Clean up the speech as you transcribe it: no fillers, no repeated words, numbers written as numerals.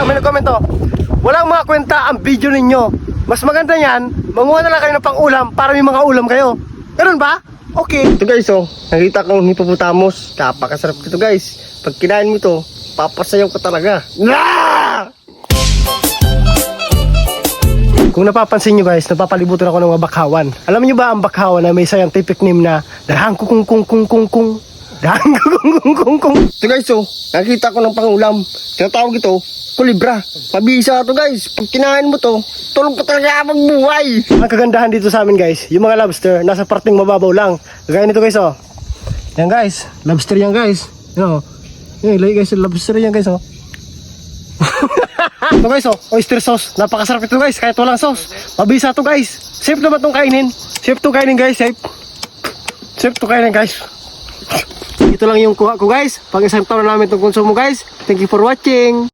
lang, may nag-comment to. Walang mga kwenta ang video ninyo. Mas maganda yan, manguha na lang kayo ng pang-ulam para may mga ulam kayo. Ganun ba? Okay. Ito guys, oh, nakita kong hippopotamus. Kapakasarap ito guys. Pag kinain mo ito, papasayaw ka talaga. Ah! Kung napapansin nyo guys, napapalibutan ako ng mga bakhawan. Alam nyo ba ang bakhawan na may scientific name na dahang kung dahang kung. Ito guys, oh, nakita ko ng pangulam. Tinatawag ito, kulibra. Mabisa ito guys. Pag kinain mo to, tulog ka talaga magbuhay. Ang kagandahan dito sa amin guys, yung mga lobster, nasa parting mababaw lang. Gaya nito guys, oh. Yan guys, lobster yan guys. Yan, oh. Yan, ilagay guys, lobster yan guys, oh. Ito guys, oh, oyster sauce. Napakasarap ito guys, kahit walang sauce. Mabisa ito guys. Safe naman itong kainin. Safe to kainin guys, safe. Safe to kainin guys. Ito lang yung kuha ko guys. Pag isang taon na namin itong konsumo guys. Thank you for watching.